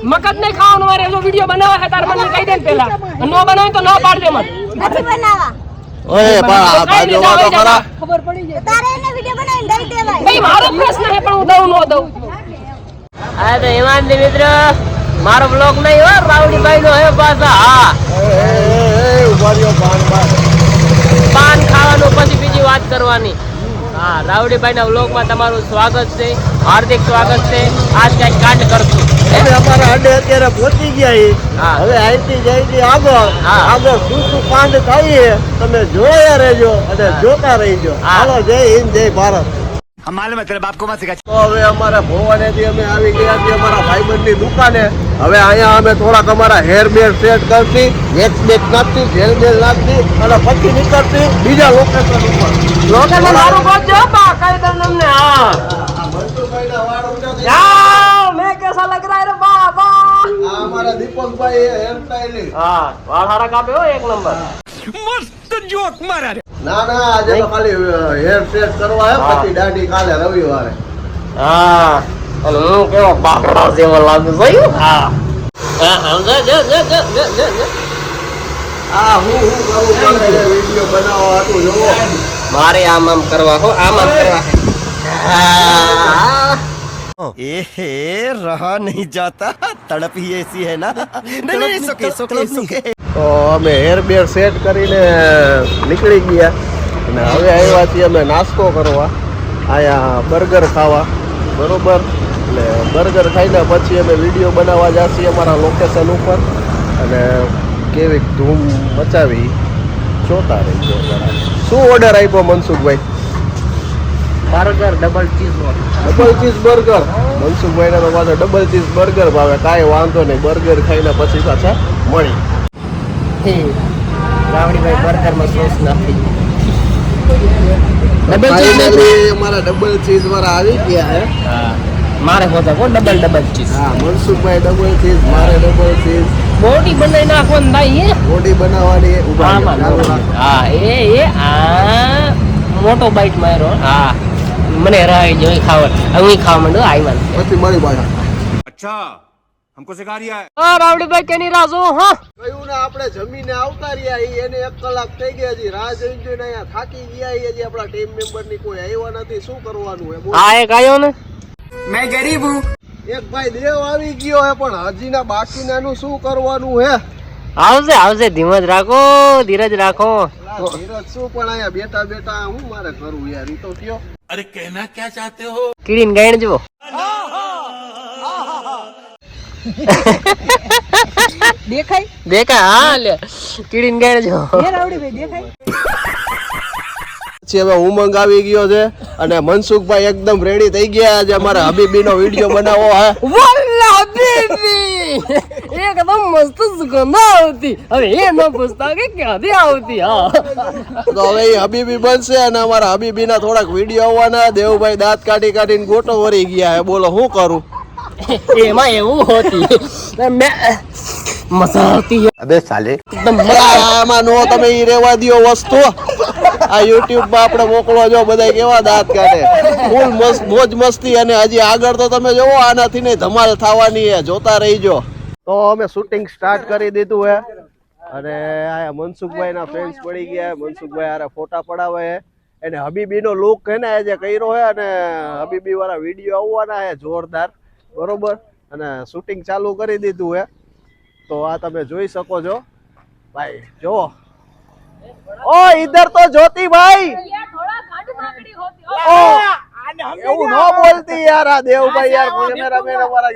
મગજ નહીં ખાવાનું મારે જો વિડિયો બનાવવા છે તાર મને કહી દે પેલા નો બનાવ તો ના પાડ દે મને નથી બનાવવા ઓય બા બાજુ તો ખરા ખબર પડી જાય તારે એને વિડિયો બનાવીને દઈ દેવાય ભાઈ મારો પ્રશ્ન છે પણ હું દઉં નો દઉં આ તો ઈમાનદી મિત્ર મારો બ્લોગ નહીં હો રાવડીભાઈ નો હે પાછા હા ઉભારીઓ પાન ખાવાનું પછી બીજી વાત કરવાની હા રાવડીભાઈ ના બ્લોગ માં તમારું સ્વાગત છે હાર્દિક સ્વાગત છે આજ કઈક કાંડ કરશું હવે અમારા અડે અત્યારે પહોંચી ગયા હા. હવે આઈતી જઈતી આગળ હા. આગળ શું કાંડ થાય તમે જોયા રહેજો અને જોતા રહીજો હા. હાલો જય હિન્દ જય ભારત हम मालूम है तेरे बाप को मत सिखा। તો હવે અમારા ભોવાનેથી અમે આવી ગયા છીએ અમારા ભાઈબંધની દુકાને હવે અહીંયા અમે થોડાક અમારા હેર બેર સેટ કરતી વેક્સ બેક નાખતી જેલ બેલ નાખતી અને પછી નીકળતી બીજા લોકેશન ઉપર લોકેશન મારું ગોતજો બા કહી દઉં તમને હા મંતુભાઈના વાળ ઊંચા થઈ યાર મેં કેસા લગ રહા है रे बाबा આ અમારા દીપકભાઈ હેર સ્ટાઇલિંગ હા વાળ હારા કાપે હો એક નંબર ના ના આજે તો ખાલી હેર સેટ કરવા હે પછી દાઢી કાલે રવિવારે હા અને હું કેવો બાપડા જેવો લાગુ જોયું હા હા આ હું કરું કરે વિડિયો બનાવવા હતું જોવો મારે આમ આમ કરવા હો આમ આમ કરવા ए रहा नहीं जाता तड़प ही ऐसी है ना नहीं नहीं सुके सुके सुके તો અમે હેર બેર સેટ કરીને નીકળી ગયા અને હવે આવ્યા છીએ અમે નાસ્તો કરવા અહીંયા બર્ગર ખાવા બરોબર એટલે બર્ગર ખાઈને પછી અમે વિડીયો બનાવવા જઈએ અમારા લોકેશન ઉપર અને કેવી ધૂમ મચાવી જોતા રહીજો શું ઓર્ડર આપ્યો Mansukhbhai burger double cheese burger મનસુખભાઈને તો પાછો ડબલ ચીઝ બર્ગર ભાવે કાંઈ વાંધો નહીં બર્ગર ખાઈને પછી પાછા મળી રાવડીભાઈ બર્ગર માં સોસ નાખી ફાઇનલી અમારા ડબલ ચીઝ વાળા આવી ગયા હે હા મારે હોતા કો ડબલ ચીઝ હા મનસુખભાઈ ડબલ ચીઝ મારે ડબલ ચીઝ બોડી બનાવી નાખવાનું ભાઈ બોડી બનાવવાની ઉભા આમાં ચાલુ રાખ. હા એ આ મોટો બાઈટ માર્યો હા મને રાઈ જોઈ ખાવા હું ખાવા માંડો આવ્યા પછી મળી પાછા अच्छा हमको सिखा रिया है હા રાવડીભાઈ કેની રાહ જો હા કયું ને આપણે જમીને આવતા રહ્યા એને 1 કલાક થઈ ગયા હજી રાહ જોઈને જોઈને અહીંયા થાકી ગયા હજી આપણા ટીમ મેમ્બર ની કોઈ આવ્યા નથી શું કરવાનું હે બોલ. હા એક આવ્યો ને मैं गरीब हूँ એક ભાઈ દેવ આવી ગયો હે પણ હજી ના બાકીનાનું શું કરવાનું હે આવશે ધીમજ રાખો ધીરજ રાખો ધીરજ શું પણ અહીંયા બેઠા બેઠા હું મારે કરવું યાર ઈ તો કયો अरे कहना क्या चाहते हो કીડીને ગાયણ જો દેખાય હા લે કીડીને ગાયણ જો પછી હવે ઉમંગ આવી ગયો છે અને મનસુખભાઈ એકદમ રેડી થઈ ગયા છે અમારે હબીબીનો વિડીયો બનાવવો હે વલ્લા બેબી એકદમ મસ્ત સુગંધ આવતી હવે એ ન પૂછતા કે ક્યાંથી આવતી હા તો હવે એ હબીબી બનશે અને અમારા હબીબીના થોડાક વિડીયો આવવાના દેવભાઈ દાંત કાઢી કાઢીને ગોટો વરી ગયા હે બોલો શું કરું એમાં એવું હોતી મજા આવતી અબે સાલે આમાં નો તમે ઈ રેવા દિયો વસ્તુ આ YouTube માં આપણે મોકલો જો બધા કેવા દાંત કાઢે ફૂલ મસ્ત મોજ મસ્તી અને હજી આગળ તો તમે જોવો આનાથી નહીં ધમાલ થવાની છે જોતા રહીજો તો અમે શૂટિંગ સ્ટાર્ટ કરી દીધું હે અને આ મનસુખભાઈ ના ફ્રેન્ડ્સ પડી ગયા મનસુખભાઈ આરે ફોટા પડાવે છે એને હબીબીનો લુક છે ને આજે કર્યો છે અને હબીબી વાળા વિડીયો આવવાના છે જોરદાર બરોબર અને શૂટિંગ ચાલુ કરી દીધું હે તો આ તમે જોઈ શકો છો ભાઈ જો ઓ ઇધર તો જ્યોતિ ભાઈ એવું ન બોલતી યાર આ દેવભાઈ યાર કેમેરામેન અમારા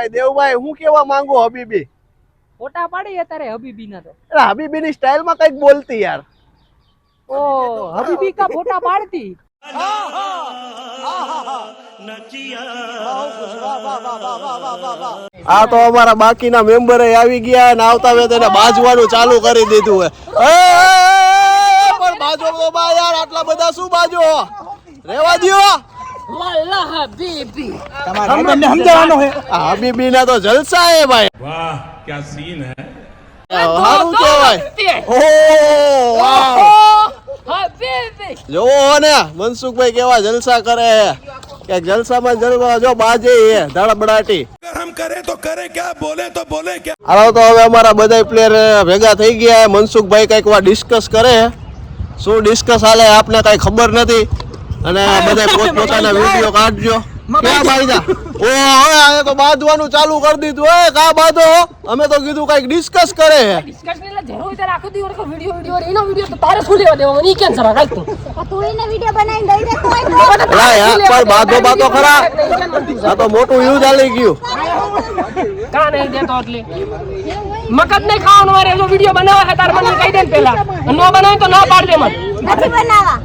દેવભાઈ હું કેવા માંગુ હબીબી ફોટા પાડી અત્યારે હબીબી ના તો અરે હબીબી ની સ્ટાઇલ માં કઈક બોલતી યાર ઓ હબીબી કા ફોટા પાડતી આ તો અમારા બાકીના મેમ્બરે આવી ગયા અને આવતા વેત એને બાજવાનું ચાલુ કરી દીધું હે પણ બાજો તો બા યાર આટલા બધા શું બાજો રેવા દ્યો વલ્લા હબીબી તમારે સમજાવવાનો है આ હબીબી ના તો જલસા હે ભાઈ वाह क्या सीन है સારું કહેવાય ઓ વાવ હબીબી જોવો ને મનસુખભાઈ કેવા જલસા કરે હે કે જલસામાં જલવા જો બાજે હે ધડબડાટી अगर हम करें तो करें क्या, बोले तो बोले क्या। હાલો તો હવે અમારા બધા પ્લેયર ભેગા થઈ ગયા. મનસુખભાઈ કઈક વાર ડિસ્કસ કરે. શું ડિસ્કસ હાલે આપને કઈ ખબર નથી અને બધા પોતપોતાના વિડીયો કાઢજો. ક્યાં બાંધ્યા? ઓ હવે આ તો બાંધવાનું ચાલુ કરી દીધું. ઓય કા બાંધો? અમે તો કીધું કઈક ડિસ્કસ કરે. ડિસ્કશન એટલે જરૂર હોય ત્યારે આખો દિવસ વિડીયો એનો વિડીયો તો તારે શું લેવા દેવા મને ઈ કેમ સરા કાઢ તું તું એને વિડીયો બનાવીને દઈ દે તોય તો એલા યાર પર બાંધો ખરા. આ તો મોટું યુઝ આલી ગયું. કા નહીં દેતો એટલે મગજ નહીં ખાવાનું મારે જો વિડીયો બનાવવા છે તાર મને કહી દે ને પેલા નો બનાવે તો ના પાડ દે મને નથી બનાવવા.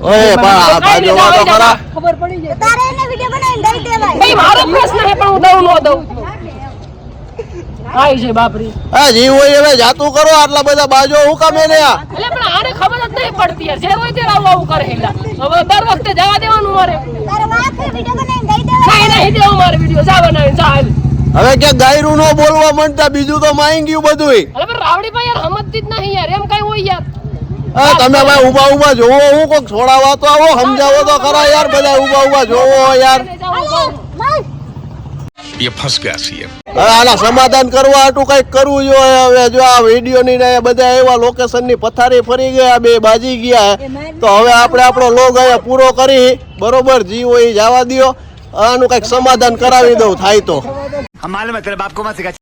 ઓય પણ આ બાંધો ખરા. ખબર પડી જાય તારે એને વિડીયો બનાવીને દઈ દેવાય. ભાઈ મારો પ્રશ્ન છે પણ હું દઉં ન દઉં આઈ છે બાપરી હા જીવ હોય હવે જાતું કરો. આટલા બધા બાજો હું કામે ને આ એટલે પણ આને ખબર જ નહીં પડતી યાર જે હોય તે આવું કરે હેલા હવે દર વખતે જવા દેવાનું મારે તારે વાત છે વિડીયો બનાવીને દઈ દેવાય. કાઈ નહીં દેવું મારે વિડીયો જા બનાવીને જા હાલ હવે કે ગાયરું નો બોલવા માંડતા બીજું તો માઈ ગયું બધું. અરે પણ રાવડી ભાઈ યાર સમજતી જ નહીં યાર એમ કઈ હોય યાર હા તમે ભાઈ ઉભા જોવો. હું કોક છોડાવા તો આવો સમજાવો તો ખરા યાર. બધા ઉભા જોવો યાર. ये फंस गया सीएम। હવે આના સમાધાન કરવા હાટું કઈક કરવું જોઈએ. હવે જો આ વિડીયો ની ને બધા એવા લોકેશન ની પથારી ફરી ગયા, બે બાજી ગયા, તો હવે આપણે આપણો લોગ અહીંયા પૂરો કરી બરોબર. જી હોય જવા દો. આનું કઈક સમાધાન કરાવી દઉં થાય તો. हम मालूम है तेरे बाप को मत सिखा